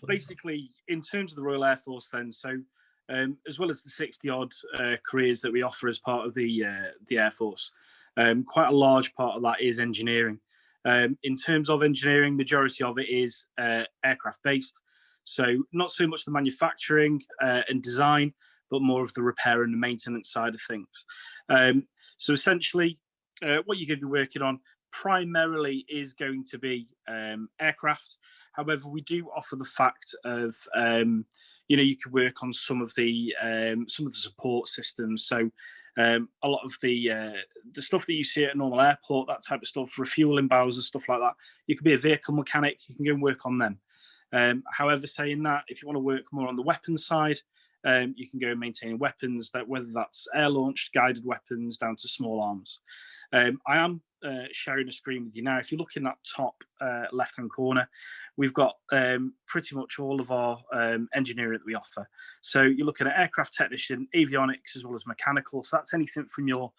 basically, in terms of the Royal Air Force, then, so as well as the 60-odd careers that we offer as part of the Air Force, quite a large part of that is engineering. In terms of engineering, majority of it is aircraft-based. So not so much the manufacturing and design, but more of the repair and the maintenance side of things. So essentially, what you're going to be working on primarily is going to be aircraft. However, we do offer the fact of, you can work on some of the support systems. So a lot of the stuff that you see at a normal airport, that type of stuff, refueling bowsers, stuff like that. You could be a vehicle mechanic. You can go and work on them. However, saying that, if you want to work more on the weapons side, you can go and maintain weapons, that whether that's air-launched, guided weapons, down to small arms. I am sharing a screen with you now. If you look in that top left-hand corner, we've got pretty much all of our engineering that we offer. So you're looking at aircraft technician, avionics, as well as mechanical. So that's anything from your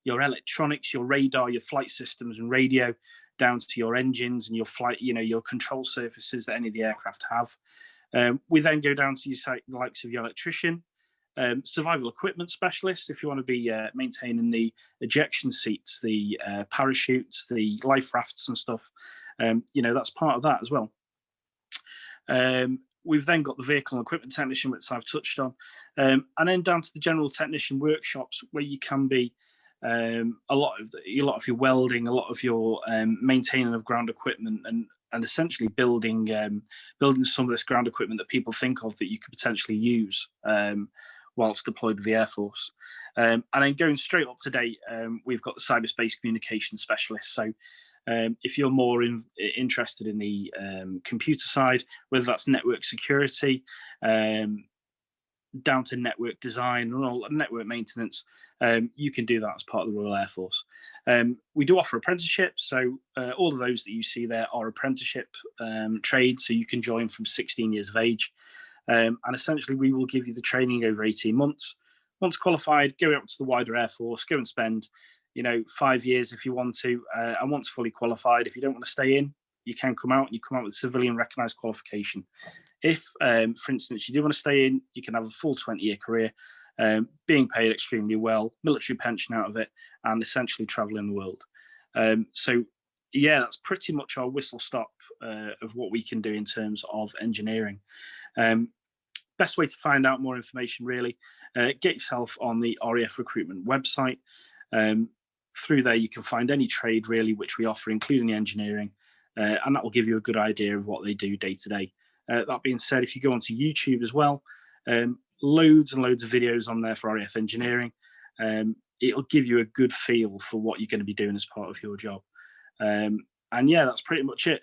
electronics, your radar, your flight systems and radio, down to your engines and your flight, your control surfaces that any of the aircraft have. We then go down to the likes of your electrician, survival equipment specialist, if you want to be maintaining the ejection seats, the parachutes, the life rafts and stuff. That's part of that as well. We've then got the vehicle and equipment technician, which I've touched on, and then down to the general technician workshops, where you can be a lot of your welding, a lot of your maintaining of ground equipment, and essentially building some of this ground equipment that people think of that you could potentially use whilst deployed with the Air Force. And then going straight up to date, we've got the cyberspace communication specialist. So if you're more interested in the computer side, whether that's network security, down to network design and all network maintenance, you can do that as part of the Royal Air Force. We do offer apprenticeships, so all of those that you see there are apprenticeship trades, so you can join from 16 years of age, and essentially we will give you the training over 18 months. Once qualified, go out to the wider Air Force, go and spend 5 years if you want to, and once fully qualified, if you don't want to stay in, you can come out, and you come out with civilian recognised qualification. If, for instance, you do want to stay in, you can have a full 20-year career, being paid extremely well, military pension out of it, and essentially traveling the world. So, yeah, that's pretty much our whistle-stop of what we can do in terms of engineering. Best way to find out more information, really, get yourself on the RAF recruitment website. Through there, you can find any trade, really, which we offer, including the engineering, and that will give you a good idea of what they do day to day. That being said, if you go onto YouTube as well, loads and loads of videos on there for RAF engineering. It'll give you a good feel for what you're going to be doing as part of your job. And yeah, that's pretty much it.